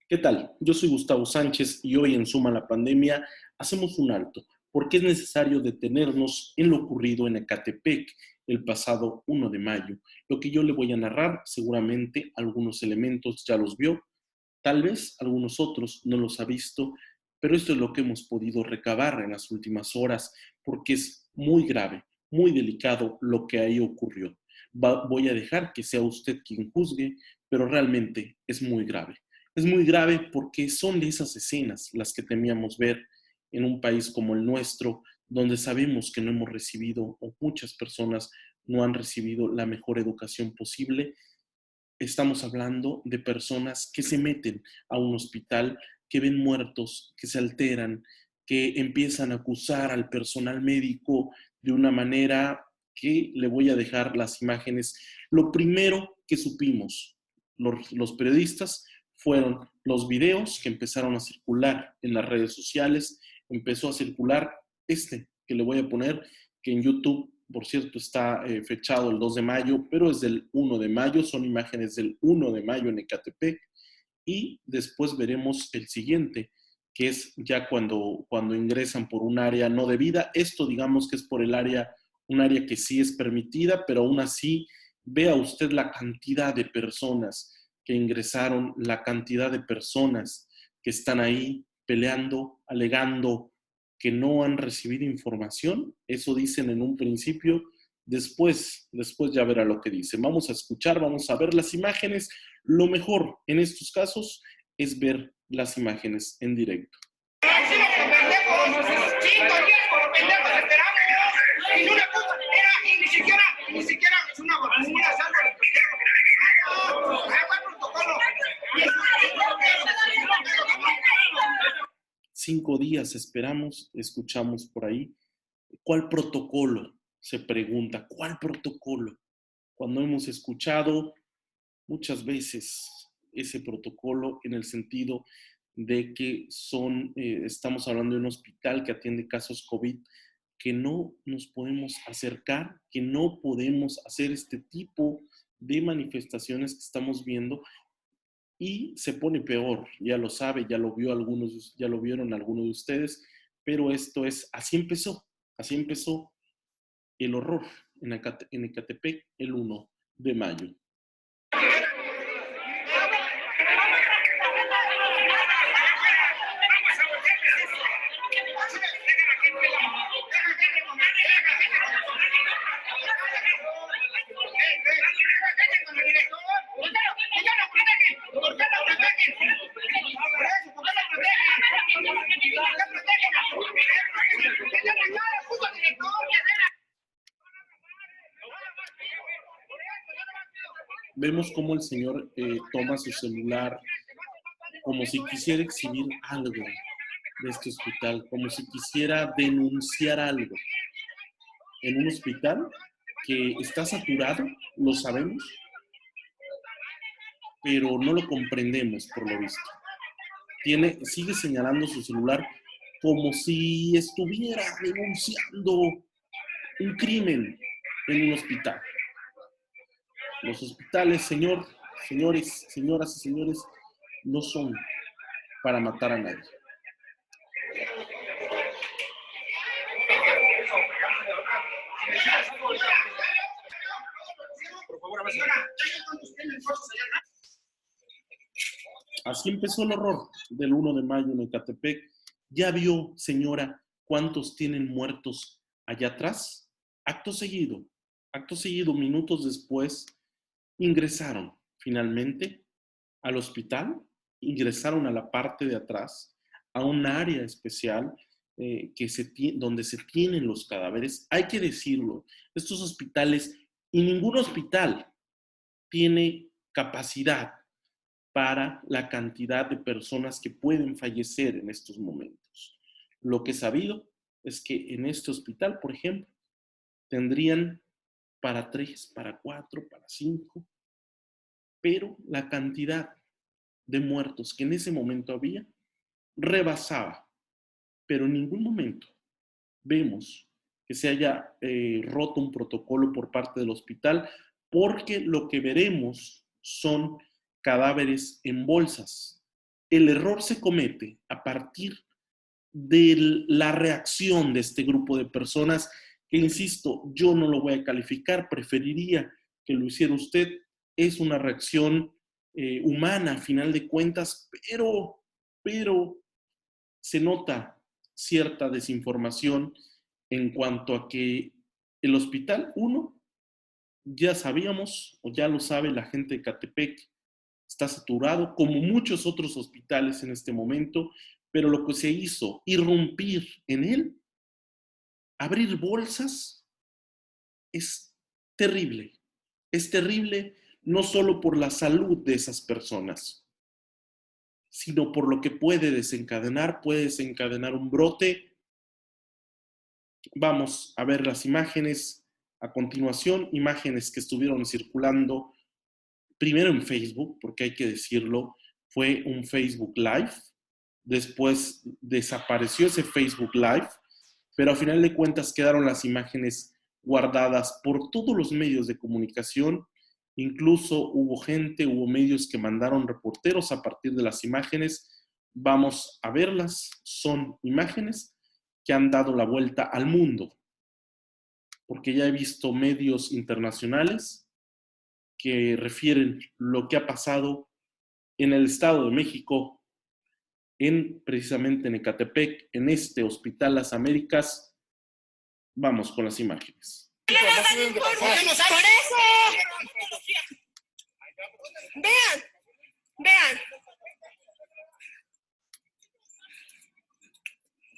¿Qué tal? Yo soy Gustavo Sánchez y hoy en Suma la Pandemia hacemos un alto porque es necesario detenernos en lo ocurrido en Ecatepec el pasado 1 de mayo. Lo que yo le voy a narrar, seguramente algunos elementos ya los vio, tal vez algunos otros no los ha visto, pero esto es lo que hemos podido recabar en las últimas horas porque es muy grave, muy delicado lo que ahí ocurrió. Voy a dejar que sea usted quien juzgue, pero realmente es muy grave. Es muy grave porque son de esas escenas las que temíamos ver en un país como el nuestro, donde sabemos que no hemos recibido, o muchas personas no han recibido la mejor educación posible. Estamos hablando de personas que se meten a un hospital, que ven muertos, que se alteran, que empiezan a acusar al personal médico de una manera que le voy a dejar las imágenes. Lo primero que supimos los periodistas fueron los videos que empezaron a circular en las redes sociales. Empezó a circular este que le voy a poner, que en YouTube, por cierto, está fechado el 2 de mayo, pero es del 1 de mayo, son imágenes del 1 de mayo en Ecatepec, y después veremos el siguiente, que es ya cuando ingresan por un área no debida. Esto digamos que es por el área, un área que sí es permitida, pero aún así vea usted la cantidad de personas que ingresaron, la cantidad de personas que están ahí peleando, alegando que no han recibido información. Eso dicen en un principio. Después ya verá lo que dicen. Vamos a escuchar, vamos a ver las imágenes. Lo mejor en estos casos es ver las imágenes en directo. Ni siquiera es una vacuna, es algo de 5 días esperamos, escuchamos por ahí. ¿Cuál protocolo? Se pregunta, ¿cuál protocolo? Cuando hemos escuchado muchas veces ese protocolo en el sentido de que estamos hablando de un hospital que atiende casos COVID, que no nos podemos acercar, que no podemos hacer este tipo de manifestaciones que estamos viendo, y se pone peor. Ya lo sabe, ya lo vio algunos, ya lo vieron algunos de ustedes, pero así empezó el horror en Ecatepec el 1 de mayo. Vemos cómo el señor toma su celular como si quisiera exhibir algo de este hospital, como si quisiera denunciar algo en un hospital que está saturado, lo sabemos, pero no lo comprendemos por lo visto. Sigue señalando su celular como si estuviera denunciando un crimen en un hospital. Los hospitales, señoras y señores, no son para matar a nadie. Así empezó el horror del 1 de mayo en Ecatepec. ¿Ya vio, señora, cuántos tienen muertos allá atrás? Acto seguido, minutos después, ingresaron finalmente al hospital, ingresaron a la parte de atrás, a un área especial donde se tienen los cadáveres. Hay que decirlo, estos hospitales, y ningún hospital tiene capacidad para la cantidad de personas que pueden fallecer en estos momentos. Lo que he sabido es que en este hospital, por ejemplo, tendrían para 3, para 4, para 5, pero la cantidad de muertos que en ese momento había rebasaba, pero en ningún momento vemos que se haya roto un protocolo por parte del hospital, porque lo que veremos son cadáveres en bolsas, El error se comete a partir de la reacción de este grupo de personas que, insisto, yo no lo voy a calificar, preferiría que lo hiciera usted. Es una reacción humana, a final de cuentas, pero se nota cierta desinformación en cuanto a que el hospital, uno, ya sabíamos, o ya lo sabe la gente de Catepec, está saturado, como muchos otros hospitales en este momento, pero lo que se hizo, irrumpir en él, abrir bolsas, es terrible. Es terrible no solo por la salud de esas personas, sino por lo que puede desencadenar un brote. Vamos a ver las imágenes a continuación, imágenes que estuvieron circulando primero en Facebook, porque hay que decirlo, fue un Facebook Live, después desapareció ese Facebook Live, pero a final de cuentas quedaron las imágenes guardadas por todos los medios de comunicación. Incluso hubo medios que mandaron reporteros a partir de las imágenes. Vamos a verlas. Son imágenes que han dado la vuelta al mundo, porque ya he visto medios internacionales que refieren lo que ha pasado en el Estado de México, precisamente en Ecatepec, en este Hospital Las Américas. Vamos con las imágenes. ¡Por eso! Vean.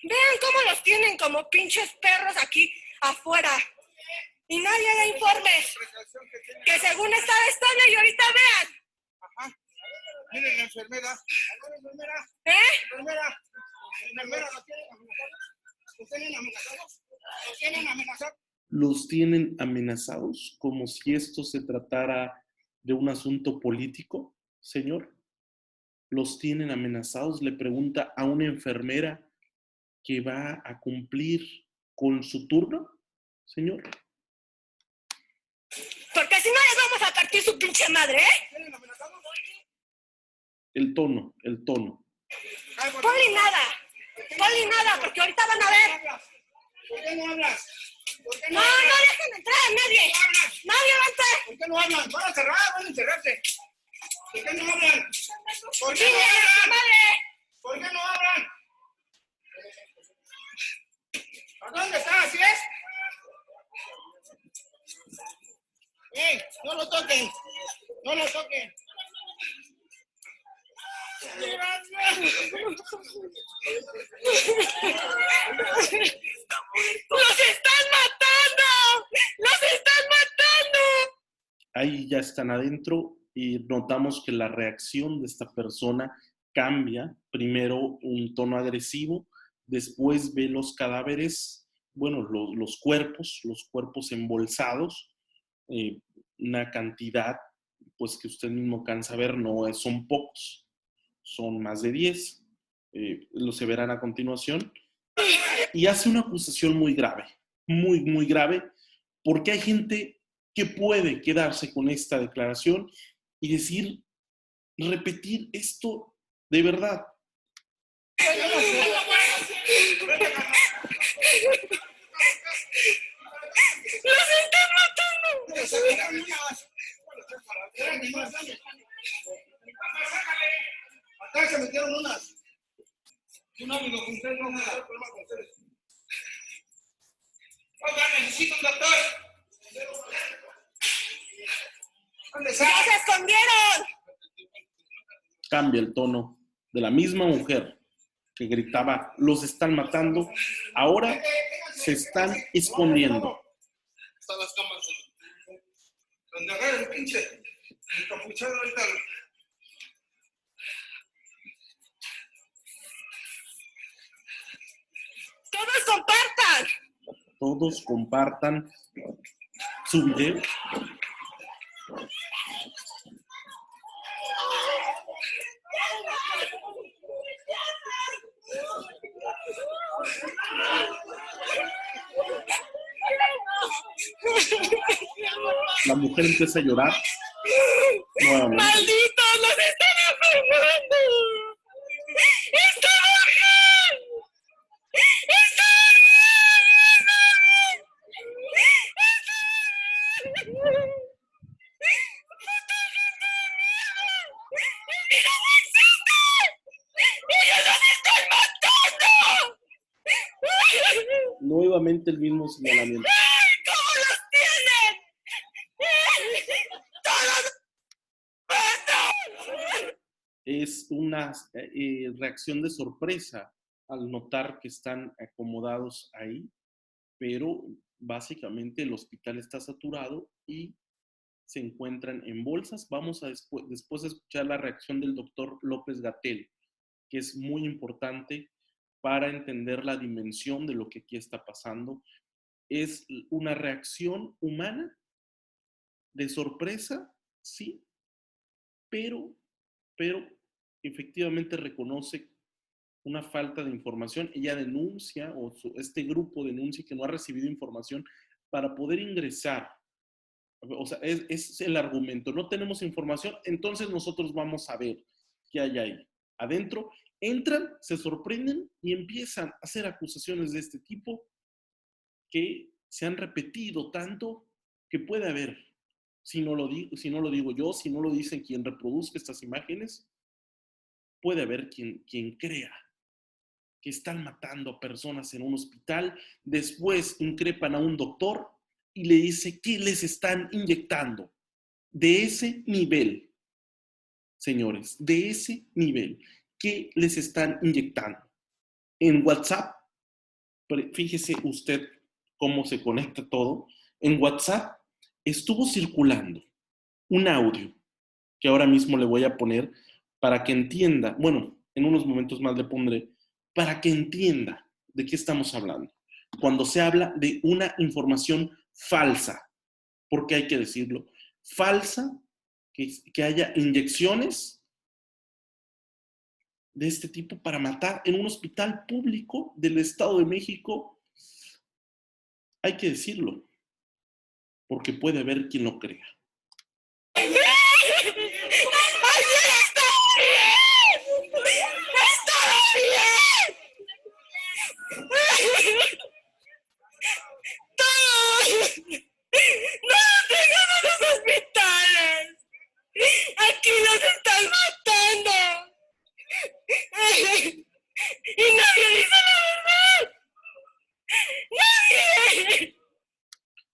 Vean cómo los tienen como pinches perros aquí afuera. Y nadie da informes. Que según estaba estable y ahorita vean. Ajá. Miren la enfermera. ¿Eh? Enfermera, ¿lo tienen amenazados? ¿Los tienen amenazados? ¿Los tienen amenazados? Los tienen amenazados como si esto se tratara de un asunto político, señor. Los tienen amenazados, le pregunta a una enfermera que va a cumplir con su turno, señor. Porque si no les vamos a partir su pinche madre, ¿eh? ¿Tienen amenazados? El tono. Poli nada, porque ahorita van a ver. ¿Por qué no hablas? No dejen entrar a nadie. Nadie va a entrar. ¿Por qué no hablan? Van a cerrar, van a encerrarse. ¿Por qué no hablan? ¿Por qué no ¡Chingue a su hablan? madre! ¿Por qué no hablan? ¿A dónde está? ¿Así es? ¡Ey! ¡No lo toquen! ¡No lo toquen! ¡Los están matando! Ahí ya están adentro y notamos que la reacción de esta persona cambia. Primero un tono agresivo, después ve los cadáveres, bueno, los cuerpos embolsados, una cantidad, pues que usted mismo cansa ver, son pocos, son más de 10, lo se verán a continuación, y hace una acusación muy grave, muy grave, porque hay gente que puede quedarse con esta declaración y repetir esto de verdad. ¡Los están matando! Acá se metieron unas. Un amigo con ustedes, no vamos a dar problema con ustedes. Oiga, necesito un doctor. ¿Dónde está? ¡Ya se escondieron! Cambia el tono de la misma mujer que gritaba, los están matando, ahora se están escondiendo. Están las cámaras. Donde agarra el pinche encapuchado ahorita. ¡Todos compartan! Todos compartan su video. La mujer empieza a llorar nuevamente. ¡Malditos! ¡Los están enfermando! nuevamente el mismo señalamiento. ¿Cómo los tienen? ¡Todos! Es una reacción de sorpresa al notar que están acomodados ahí, pero básicamente el hospital está saturado y se encuentran en bolsas. Vamos a después escuchar la reacción del doctor López-Gatell, que es muy importante para entender la dimensión de lo que aquí está pasando. Es una reacción humana de sorpresa, sí, pero efectivamente reconoce una falta de información. Ella denuncia, o este grupo denuncia que no ha recibido información para poder ingresar. O sea, es el argumento. No tenemos información, entonces nosotros vamos a ver qué hay ahí. Adentro, entran, se sorprenden y empiezan a hacer acusaciones de este tipo que se han repetido tanto que puede haber, si no lo digo yo, si no lo dicen quien reproduzca estas imágenes, puede haber quien crea que están matando a personas en un hospital, después increpan a un doctor y le dice que les están inyectando. De ese nivel, señores, de ese nivel, ¿qué les están inyectando? En WhatsApp, fíjese usted cómo se conecta todo. En WhatsApp estuvo circulando un audio que ahora mismo le voy a poner para que entienda, bueno, en unos momentos más le pondré, para que entienda de qué estamos hablando. Cuando se habla de una información falsa, porque hay que decirlo, falsa, que haya inyecciones de este tipo para matar en un hospital público del Estado de México, hay que decirlo, porque puede haber quien lo crea. ¡Ayer estaba bien! ¡Estaba bien! ¡Todos! ¡No tengan a los hospitales! ¡Aquí los están matando! ¡Y nadie dice la verdad! ¡Nadie!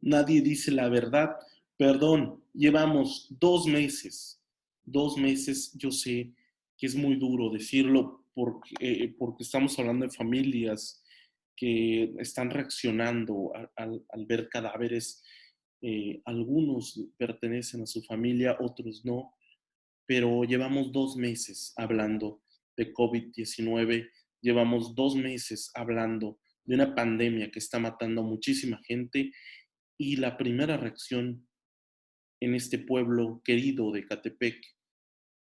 Nadie dice la verdad. Perdón, llevamos 2 meses. 2 meses, yo sé que es muy duro decirlo porque estamos hablando de familias que están reaccionando al ver cadáveres. Algunos pertenecen a su familia, otros no, pero llevamos 2 meses hablando de COVID-19, llevamos 2 meses hablando de una pandemia que está matando a muchísima gente y la primera reacción en este pueblo querido de Ecatepec,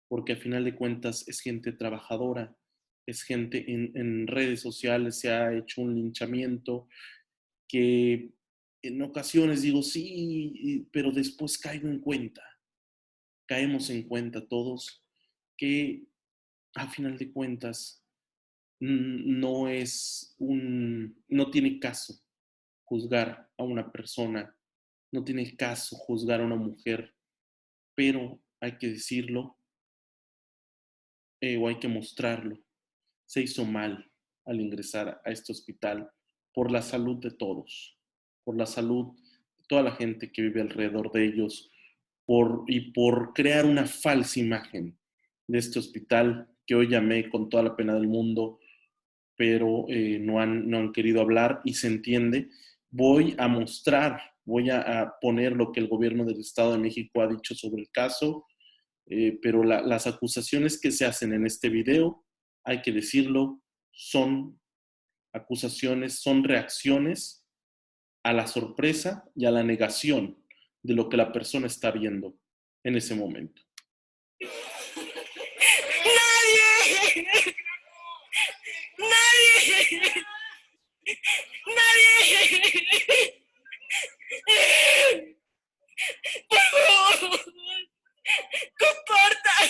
porque a final de cuentas es gente trabajadora, es gente en redes sociales, se ha hecho un linchamiento que en ocasiones digo sí, pero después caemos en cuenta todos que a final de cuentas no tiene caso juzgar a una persona, no tiene caso juzgar a una mujer, pero hay que decirlo o hay que mostrarlo. Se hizo mal al ingresar a este hospital por la salud de todos, por la salud de toda la gente que vive alrededor de ellos y por crear una falsa imagen de este hospital que hoy llamé con toda la pena del mundo, pero no han querido hablar y se entiende. Voy a poner lo que el gobierno del Estado de México ha dicho sobre el caso, pero las acusaciones que se hacen en este video, hay que decirlo, son acusaciones, son reacciones a la sorpresa y a la negación de lo que la persona está viendo en ese momento. ¡Nadie! ¡Nadie! ¡Nadie! ¡Por favor! ¡Compartan!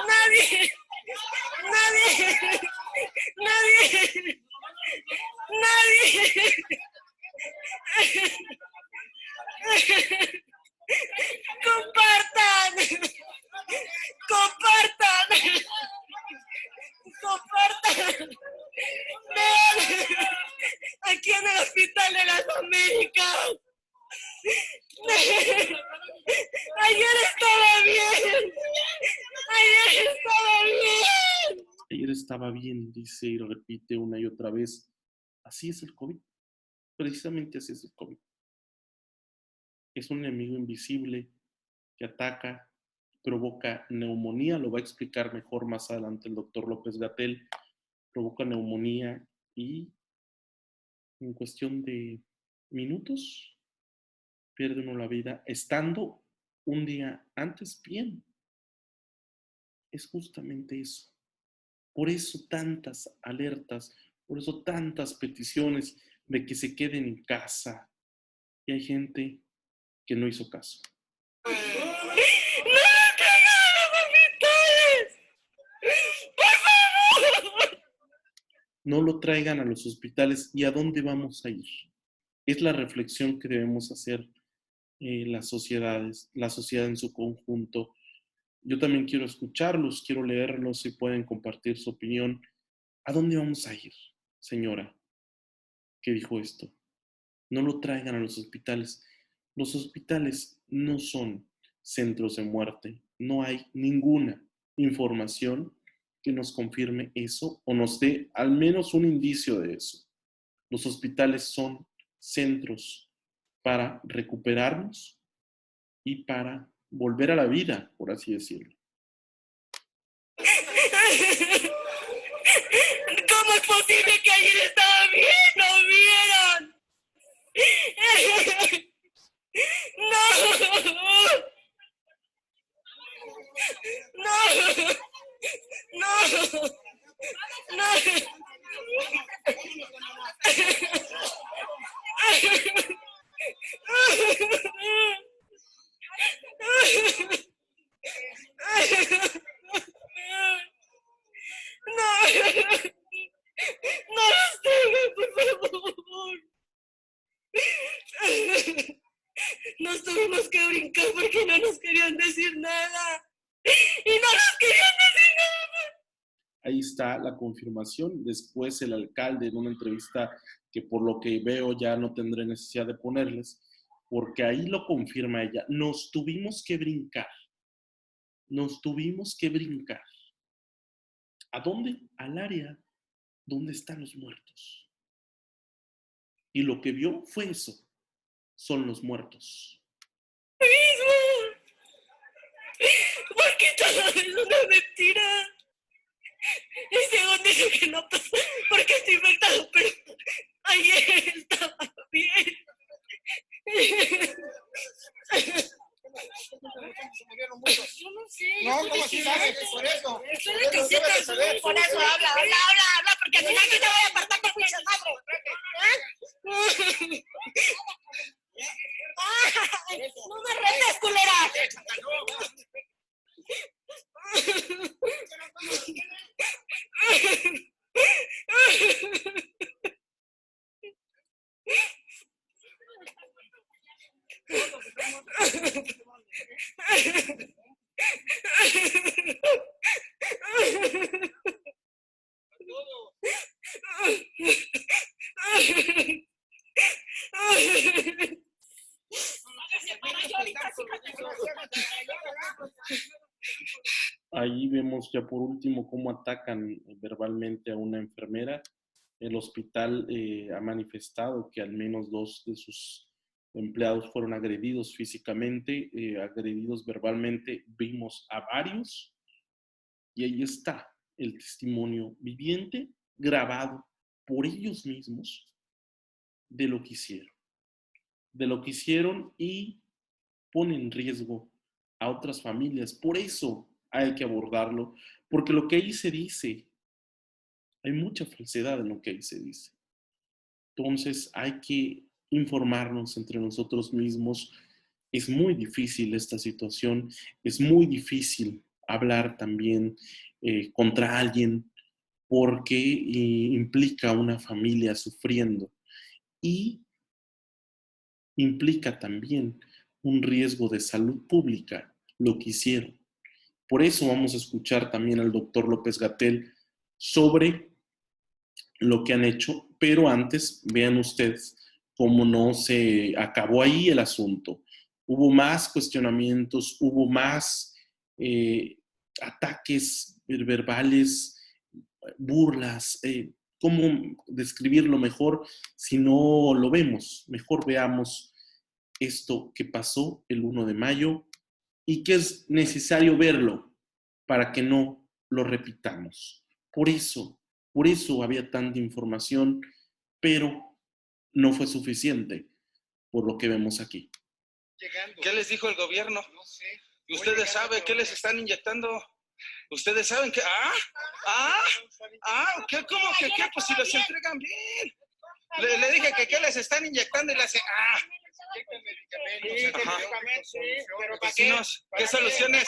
¡Nadie! ¡Nadie! ¡Nadie! ¡Nadie! ¡Compartan! estaba bien, dice y repite una y otra vez. Así es el COVID, precisamente así es el COVID. Es un enemigo invisible que ataca, provoca neumonía, lo va a explicar mejor más adelante el doctor López-Gatell, provoca neumonía y en cuestión de minutos pierde uno la vida estando un día antes bien. Es justamente eso. Por eso tantas alertas, por eso tantas peticiones de que se queden en casa. Y hay gente que no hizo caso. ¡No lo traigan a los hospitales! ¡Por favor! No lo traigan a los hospitales. ¿Y a dónde vamos a ir? Es la reflexión que debemos hacer las sociedades, la sociedad en su conjunto. Yo también quiero escucharlos, quiero leerlos y pueden compartir su opinión. ¿A dónde vamos a ir, señora, que dijo esto? No lo traigan a los hospitales. Los hospitales no son centros de muerte. No hay ninguna información que nos confirme eso o nos dé al menos un indicio de eso. Los hospitales son centros para recuperarnos y para volver a la vida, por así decirlo. ¿Cómo es posible que ayer estaba bien? ¿No vieron? ¡No! ¡No! ¡No! ¡No! ¡No los tengan, por favor! Nos tuvimos que brincar porque no nos querían decir nada. Y no nos querían decir nada. Ahí está la confirmación. Después el alcalde en una entrevista que por lo que veo ya no tendré necesidad de ponerles, porque ahí lo confirma ella. Nos tuvimos que brincar. Nos tuvimos que brincar. ¿A dónde? Al área donde están los muertos. Y lo que vio fue eso. Son los muertos. Mismo. Porque todo es una mentira. Y según dice que no pasó porque estoy infectado, pero ayer estaba bien. Yo no sé. No, ¿cómo si sabes? Por eso. Estoy de caseta, por eso habla, porque al final que te voy a apartar con pinches madre. No me retes, culera. Ahí vemos ya por último cómo atacan verbalmente a una enfermera. El hospital ha manifestado que al menos 2 de sus empleados fueron agredidos físicamente, agredidos verbalmente. Vimos a varios y ahí está el testimonio viviente, grabado por ellos mismos de lo que hicieron. De lo que hicieron y pone en riesgo a otras familias. Por eso hay que abordarlo, porque lo que ahí se dice, hay mucha falsedad en lo que ahí se dice. Entonces hay que informarnos entre nosotros mismos. Es muy difícil esta situación, es muy difícil hablar también contra alguien porque implica una familia sufriendo y implica también un riesgo de salud pública, lo que hicieron. Por eso vamos a escuchar también al doctor López-Gatell sobre lo que han hecho, pero antes vean ustedes cómo no se acabó ahí el asunto. Hubo más cuestionamientos, hubo más ataques verbales, burlas, cómo describirlo mejor si no lo vemos. Mejor veamos esto que pasó el 1 de mayo y que es necesario verlo para que no lo repitamos. Por eso había tanta información, pero no fue suficiente por lo que vemos aquí. ¿Qué les dijo el gobierno? No sé. ¿Y ustedes saben qué les están inyectando? ¿Ustedes saben que? ¿Qué? ¿Cómo que qué? Pues si los entregan bien. Le dije que qué les están inyectando y le hace, Pero pues si ¿qué soluciones?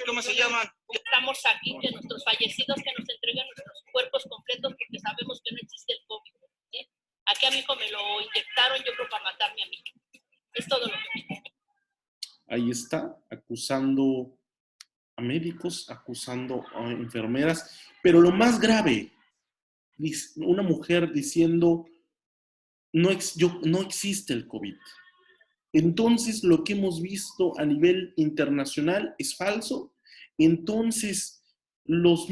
¿Cómo se llaman? Estamos aquí, que nuestros fallecidos que nos entreguen nuestros cuerpos completos porque sabemos que no existe el COVID. ¿Sí? Aquí a mi hijo me lo inyectaron, yo creo, para matarme a mí. Es todo lo que me... Ahí está, acusando a médicos, acusando a enfermeras, pero lo más grave, una mujer diciendo, no existe el COVID. Entonces, lo que hemos visto a nivel internacional es falso. Entonces, los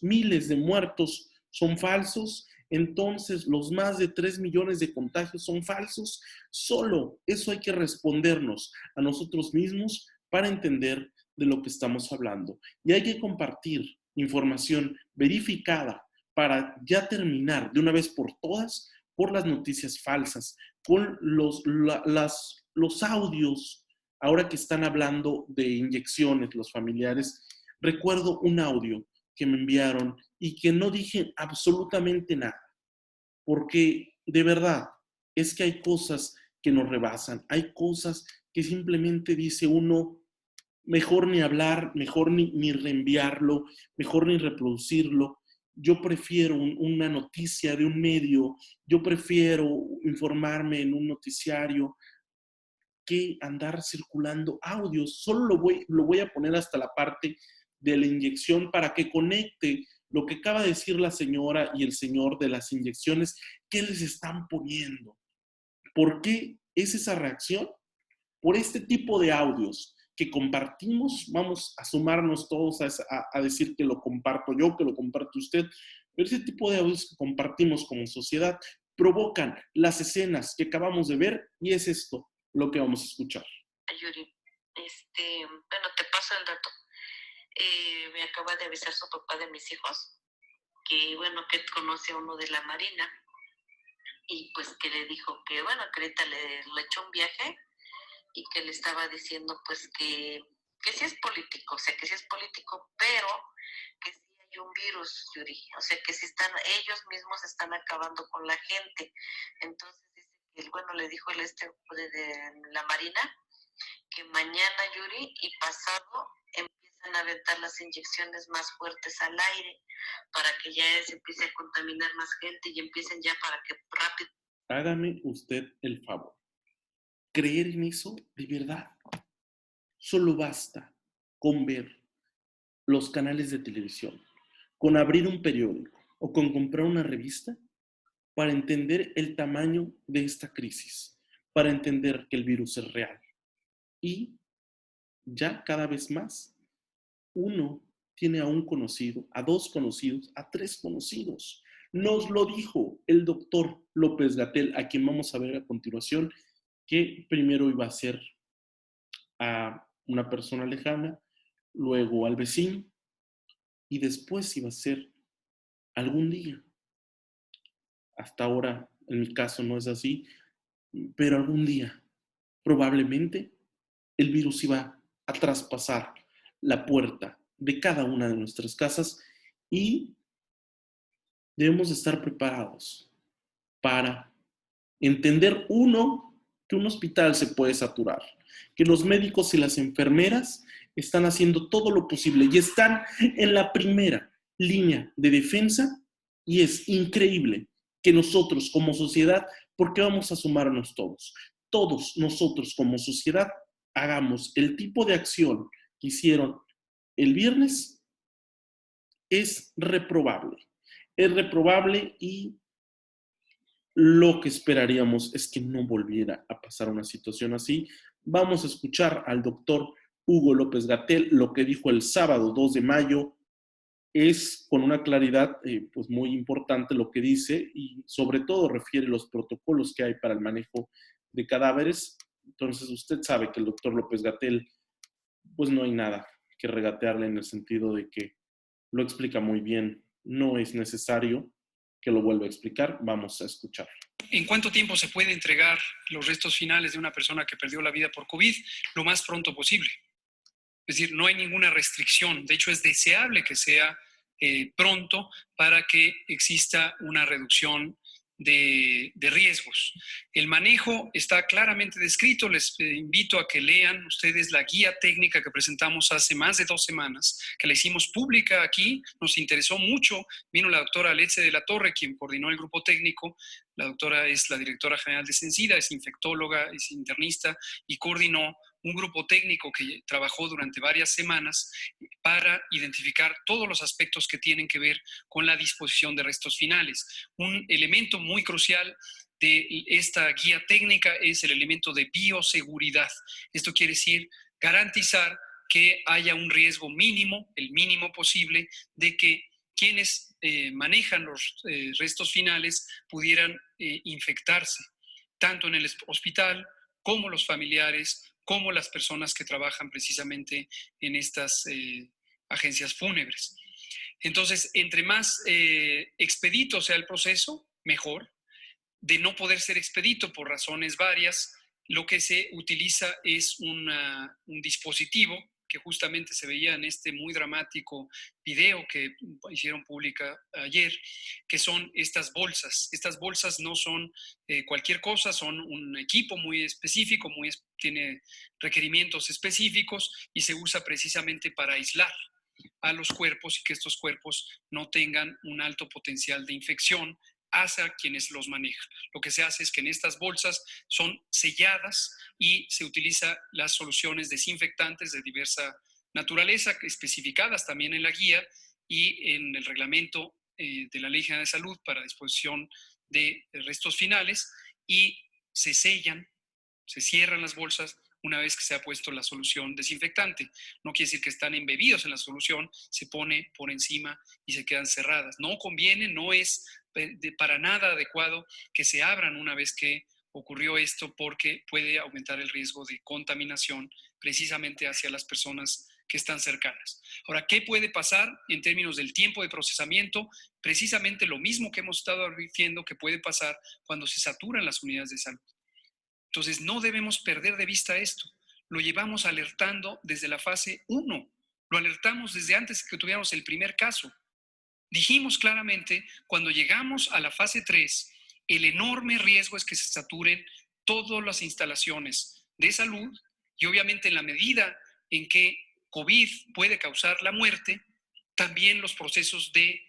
miles de muertos son falsos. Entonces, los más de 3 millones de contagios son falsos. Solo eso hay que respondernos a nosotros mismos para entender de lo que estamos hablando. Y hay que compartir información verificada para ya terminar de una vez por todas por las noticias falsas, con los audios, ahora que están hablando de inyecciones los familiares. Recuerdo un audio que me enviaron y que no dije absolutamente nada, porque de verdad es que hay cosas que nos rebasan, hay cosas que simplemente dice uno, mejor ni hablar, mejor ni reenviarlo, mejor ni reproducirlo. Yo prefiero una noticia de un medio, yo prefiero informarme en un noticiario que andar circulando audios. Solo lo voy a poner hasta la parte de la inyección para que conecte lo que acaba de decir la señora y el señor de las inyecciones. ¿Qué les están poniendo? ¿Por qué es esa reacción? Por este tipo de audios que compartimos, vamos a sumarnos todos a decir que lo comparto yo, que lo comparte usted, pero ese tipo de audios que compartimos como sociedad provocan las escenas que acabamos de ver y es esto lo que vamos a escuchar. Yuri, bueno, te paso el dato. Me acaba de avisar su papá de mis hijos que, bueno, que conoce a uno de la Marina y pues que le dijo que, bueno, que ahorita le echó un viaje y que le estaba diciendo pues que sí es político, o sea, que sí es político, pero que sí hay un virus, Yuri, o sea, que sí ellos mismos están acabando con la gente. Entonces dice que, bueno, le dijo el de la Marina que mañana, Yuri, y pasado empiezan a aventar las inyecciones más fuertes al aire para que ya se empiece a contaminar más gente y empiecen ya para que rápido. Hágame usted el favor. ¿Creer en eso de verdad? Solo basta con ver los canales de televisión, con abrir un periódico o con comprar una revista para entender el tamaño de esta crisis, para entender que el virus es real. Y ya cada vez más, uno tiene a un conocido, a 2 conocidos, a 3 conocidos. Nos lo dijo el doctor López-Gatell, a quien vamos a ver a continuación, que primero iba a ser a una persona lejana, luego al vecino y después iba a ser algún día. Hasta ahora, en mi caso no es así, pero algún día, probablemente, el virus iba a traspasar la puerta de cada una de nuestras casas y debemos estar preparados para entender, uno, que un hospital se puede saturar, que los médicos y las enfermeras están haciendo todo lo posible y están en la primera línea de defensa y es increíble que nosotros como sociedad, porque vamos a sumarnos todos nosotros como sociedad hagamos el tipo de acción que hicieron el viernes, es reprobable. Es reprobable y lo que esperaríamos es que no volviera a pasar una situación así. Vamos a escuchar al doctor Hugo López-Gatell lo que dijo el sábado 2 de mayo es con una claridad pues muy importante lo que dice y sobre todo refiere los protocolos que hay para el manejo de cadáveres. Entonces usted sabe que el doctor López-Gatell pues no hay nada que regatearle en el sentido de que lo explica muy bien. No es necesario que lo vuelva a explicar. Vamos a escuchar. ¿En cuánto tiempo se puede entregar los restos finales de una persona que perdió la vida por COVID? Lo más pronto posible. Es decir, no hay ninguna restricción. De hecho, es deseable que sea pronto para que exista una reducción de riesgos. El manejo está claramente descrito. Les invito a que lean ustedes la guía técnica que presentamos hace más de 2 semanas, que la hicimos pública aquí. Nos interesó mucho. Vino la doctora Aletze de la Torre, quien coordinó el grupo técnico. La doctora es la directora general de Sencida, es infectóloga, es internista y coordinó un grupo técnico que trabajó durante varias semanas para identificar todos los aspectos que tienen que ver con la disposición de restos finales. Un elemento muy crucial de esta guía técnica es el elemento de bioseguridad. Esto quiere decir garantizar que haya un riesgo mínimo, el mínimo posible, de que quienes manejan los restos finales pudieran infectarse, tanto en el hospital como los familiares, como las personas que trabajan precisamente en estas agencias fúnebres. Entonces, entre más expedito sea el proceso, mejor. De no poder ser expedito por razones varias, lo que se utiliza es un dispositivo que justamente se veía en este muy dramático video que hicieron pública ayer, que son estas bolsas. Estas bolsas no son cualquier cosa, son un equipo muy específico, tiene requerimientos específicos y se usa precisamente para aislar a los cuerpos y que estos cuerpos no tengan un alto potencial de infección hacia quienes los manejan. Lo que se hace es que en estas bolsas son selladas y se utilizan las soluciones desinfectantes de diversa naturaleza, especificadas también en la guía y en el reglamento de la Ley General de Salud para disposición de restos finales, y se sellan, se cierran las bolsas una vez que se ha puesto la solución desinfectante. No quiere decir que están embebidos en la solución, se pone por encima y se quedan cerradas. No conviene, no es para nada adecuado que se abran una vez que ocurrió esto, porque puede aumentar el riesgo de contaminación precisamente hacia las personas que están cercanas. Ahora, ¿qué puede pasar en términos del tiempo de procesamiento? Precisamente lo mismo que hemos estado diciendo que puede pasar cuando se saturan las unidades de salud. Entonces, no debemos perder de vista esto. Lo llevamos alertando desde la fase 1. Lo alertamos desde antes que tuviéramos el primer caso. Dijimos claramente, cuando llegamos a la fase 3, el enorme riesgo es que se saturen todas las instalaciones de salud y obviamente en la medida en que COVID puede causar la muerte, también los procesos de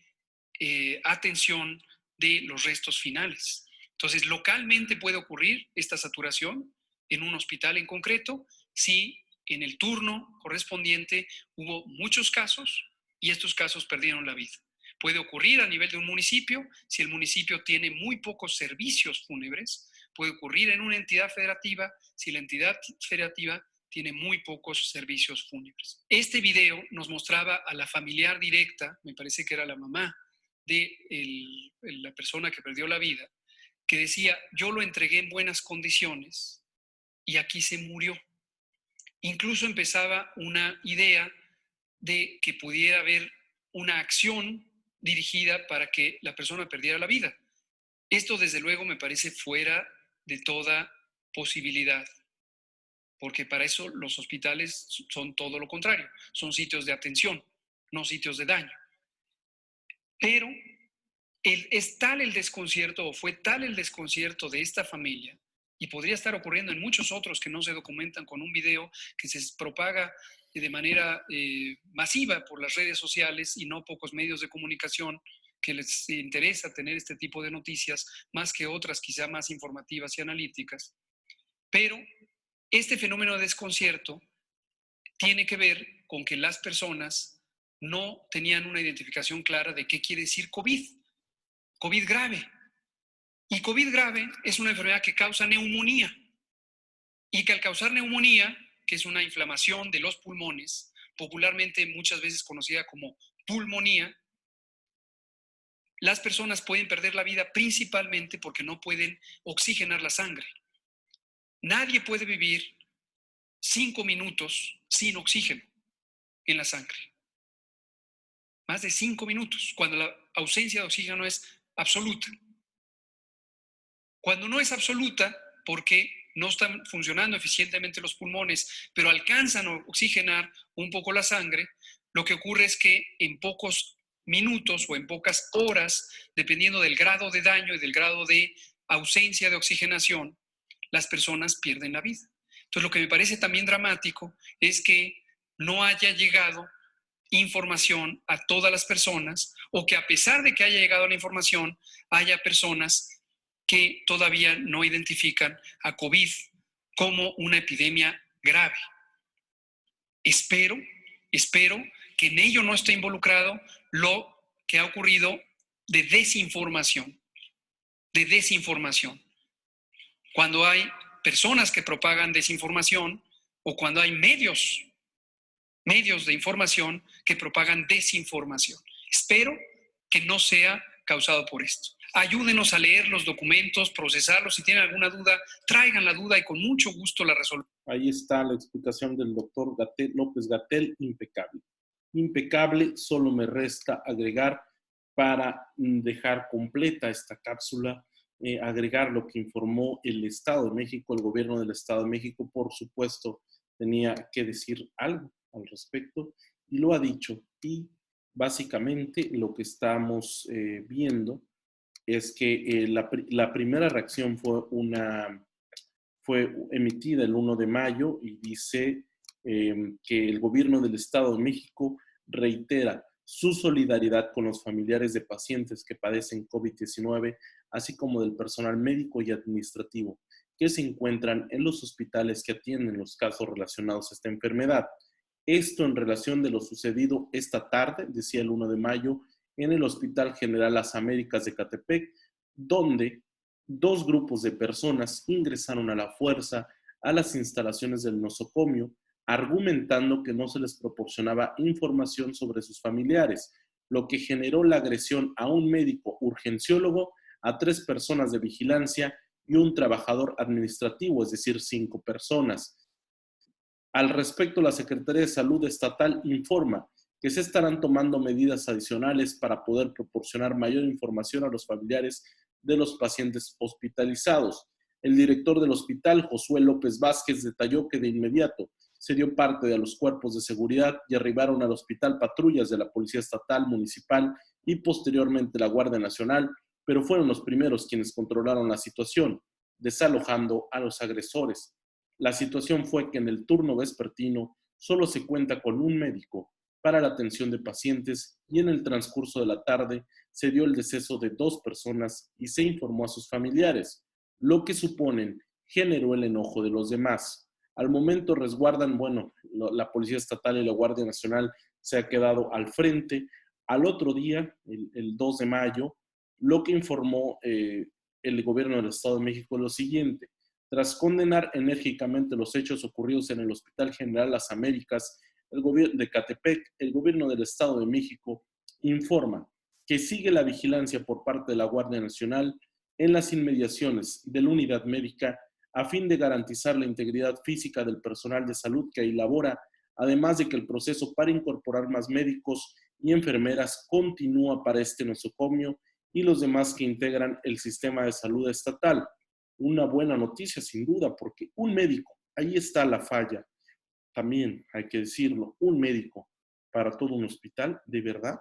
atención de los restos finales. Entonces, localmente puede ocurrir esta saturación en un hospital en concreto si en el turno correspondiente hubo muchos casos y estos casos perdieron la vida. Puede ocurrir a nivel de un municipio si el municipio tiene muy pocos servicios fúnebres. Puede ocurrir en una entidad federativa si la entidad federativa tiene muy pocos servicios fúnebres. Este video nos mostraba a la familiar directa, me parece que era la mamá de la persona que perdió la vida, que decía, yo lo entregué en buenas condiciones y aquí se murió. Incluso empezaba una idea de que pudiera haber una acción dirigida para que la persona perdiera la vida. Esto, desde luego, me parece fuera de toda posibilidad, porque para eso los hospitales son todo lo contrario, son sitios de atención, no sitios de daño. Pero es tal el desconcierto, o fue tal el desconcierto de esta familia, y podría estar ocurriendo en muchos otros que no se documentan con un video que se propaga de manera masiva por las redes sociales y no pocos medios de comunicación que les interesa tener este tipo de noticias, más que otras quizá más informativas y analíticas. Pero este fenómeno de desconcierto tiene que ver con que las personas no tenían una identificación clara de qué quiere decir COVID. COVID grave. Y COVID grave es una enfermedad que causa neumonía. Y que al causar neumonía, que es una inflamación de los pulmones, popularmente muchas veces conocida como pulmonía, las personas pueden perder la vida principalmente porque no pueden oxigenar la sangre. Nadie puede vivir 5 minutos sin oxígeno en la sangre. Más de 5 minutos, cuando la ausencia de oxígeno es absoluta. Cuando no es absoluta, porque no están funcionando eficientemente los pulmones, pero alcanzan a oxigenar un poco la sangre, lo que ocurre es que en pocos minutos o en pocas horas, dependiendo del grado de daño y del grado de ausencia de oxigenación, las personas pierden la vida. Entonces, lo que me parece también dramático es que no haya llegado información a todas las personas, o que a pesar de que haya llegado la información, haya personas que todavía no identifican a COVID como una epidemia grave. Espero que en ello no esté involucrado lo que ha ocurrido de desinformación. Cuando hay personas que propagan desinformación, o cuando hay medios de información que propagan desinformación. Espero que no sea causado por esto. Ayúdenos a leer los documentos, procesarlos. Si tienen alguna duda, traigan la duda y con mucho gusto la resolvemos. Ahí está la explicación del doctor López-Gatell, impecable. Impecable, solo me resta agregar, para dejar completa esta cápsula, agregar lo que informó el Estado de México, el gobierno del Estado de México. Por supuesto, tenía que decir algo al respecto y lo ha dicho. Y básicamente lo que estamos viendo es que la primera reacción fue emitida el 1 de mayo y dice que el gobierno del Estado de México reitera su solidaridad con los familiares de pacientes que padecen COVID-19, así como del personal médico y administrativo que se encuentran en los hospitales que atienden los casos relacionados a esta enfermedad. Esto en relación de lo sucedido esta tarde, decía el 1 de mayo, en el Hospital General Las Américas de Ecatepec, donde 2 grupos de personas ingresaron a la fuerza a las instalaciones del nosocomio, argumentando que no se les proporcionaba información sobre sus familiares, lo que generó la agresión a un médico urgenciólogo, a 3 personas de vigilancia y un trabajador administrativo, es decir, 5 personas. Al respecto, la Secretaría de Salud Estatal informa que se estarán tomando medidas adicionales para poder proporcionar mayor información a los familiares de los pacientes hospitalizados. El director del hospital, Josué López Vázquez, detalló que de inmediato se dio parte de los cuerpos de seguridad y arribaron al hospital patrullas de la Policía Estatal, Municipal y posteriormente la Guardia Nacional, pero fueron los primeros quienes controlaron la situación, desalojando a los agresores. La situación fue que en el turno vespertino solo se cuenta con un médico para la atención de pacientes y en el transcurso de la tarde se dio el deceso de 2 personas y se informó a sus familiares, lo que suponen generó el enojo de los demás. Al momento resguardan, la Policía Estatal y la Guardia Nacional se ha quedado al frente. Al otro día, el 2 de mayo, lo que informó el gobierno del Estado de México es lo siguiente. Tras condenar enérgicamente los hechos ocurridos en el Hospital General Las Américas el gobierno de Ecatepec, el gobierno del Estado de México informa que sigue la vigilancia por parte de la Guardia Nacional en las inmediaciones de la unidad médica a fin de garantizar la integridad física del personal de salud que ahí labora, además de que el proceso para incorporar más médicos y enfermeras continúa para este nosocomio y los demás que integran el sistema de salud estatal. Una buena noticia, sin duda, porque un médico, ahí está la falla, también hay que decirlo, un médico para todo un hospital, de verdad.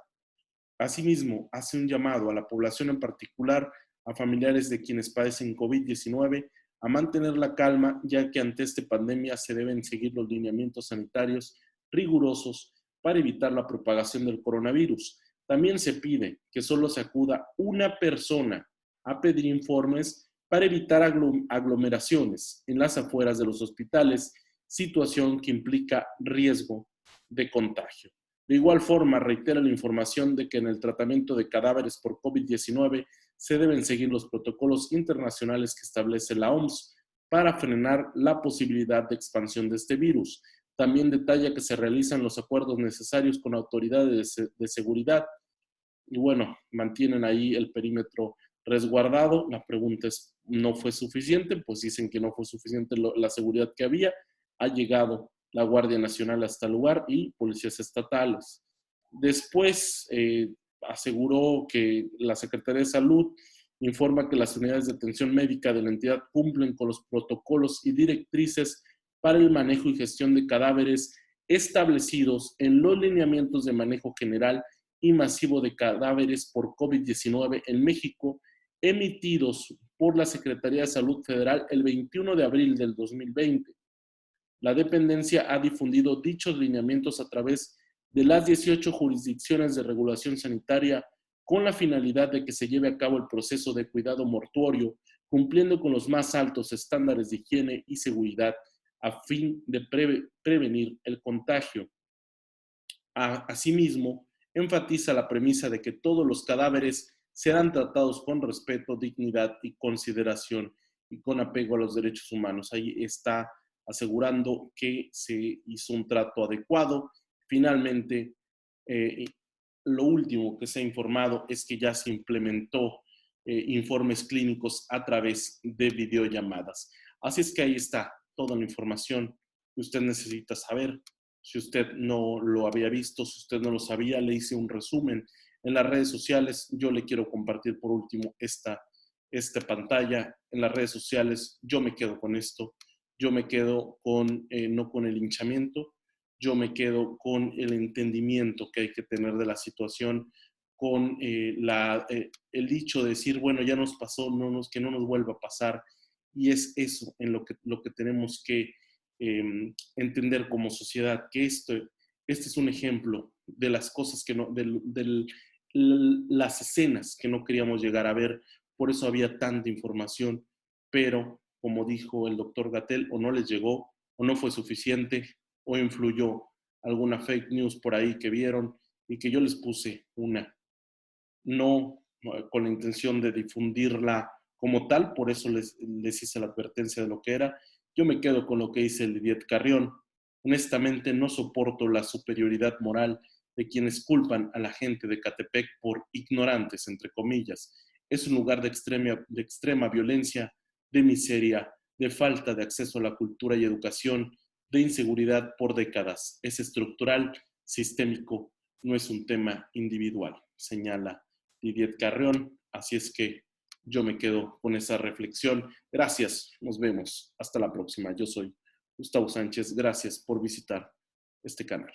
Asimismo, hace un llamado a la población en particular, a familiares de quienes padecen COVID-19, a mantener la calma, ya que ante esta pandemia se deben seguir los lineamientos sanitarios rigurosos para evitar la propagación del coronavirus. También se pide que solo se acuda una persona a pedir informes para evitar aglomeraciones en las afueras de los hospitales, situación que implica riesgo de contagio. De igual forma, reitera la información de que en el tratamiento de cadáveres por COVID-19 se deben seguir los protocolos internacionales que establece la OMS para frenar la posibilidad de expansión de este virus. También detalla que se realizan los acuerdos necesarios con autoridades de seguridad y bueno, mantienen ahí el perímetro resguardado. La pregunta es, ¿no fue suficiente? Pues dicen que no fue suficiente la seguridad que había. Ha llegado la Guardia Nacional hasta el lugar y policías estatales. Después aseguró que la Secretaría de Salud informa que las unidades de atención médica de la entidad cumplen con los protocolos y directrices para el manejo y gestión de cadáveres establecidos en los lineamientos de manejo general y masivo de cadáveres por COVID-19 en México, emitidos por la Secretaría de Salud Federal el 21 de abril del 2020. La dependencia ha difundido dichos lineamientos a través de las 18 jurisdicciones de regulación sanitaria con la finalidad de que se lleve a cabo el proceso de cuidado mortuorio, cumpliendo con los más altos estándares de higiene y seguridad a fin de prevenir el contagio. Asimismo, enfatiza la premisa de que todos los cadáveres serán tratados con respeto, dignidad y consideración y con apego a los derechos humanos. Ahí está asegurando que se hizo un trato adecuado. Finalmente, lo último que se ha informado es que ya se implementó informes clínicos a través de videollamadas. Así es que ahí está toda la información que usted necesita saber. Si usted no lo había visto, si usted no lo sabía, le hice un resumen en las redes sociales. Yo le quiero compartir por último esta pantalla. En las redes sociales yo me quedo con esto. Yo me quedo con, no con el linchamiento, yo me quedo con el entendimiento que hay que tener de la situación, con el dicho de decir, bueno, ya nos pasó, que no nos vuelva a pasar. Y es eso en lo que tenemos que entender como sociedad, que este es un ejemplo de las cosas que no, las escenas que no queríamos llegar a ver. Por eso había tanta información, pero como dijo el doctor Gatell, o no les llegó, o no fue suficiente, o influyó alguna fake news por ahí que vieron y que yo les puse no con la intención de difundirla como tal, por eso les hice la advertencia de lo que era. Yo me quedo con lo que dice Lidiet Carrión. Honestamente no soporto la superioridad moral de quienes culpan a la gente de Ecatepec por ignorantes, entre comillas. Es un lugar de extrema violencia, de miseria, de falta de acceso a la cultura y educación, de inseguridad por décadas. Es estructural, sistémico, no es un tema individual, señala Lidiet Carrión. Así es que yo me quedo con esa reflexión. Gracias, nos vemos. Hasta la próxima. Yo soy Gustavo Sánchez. Gracias por visitar este canal.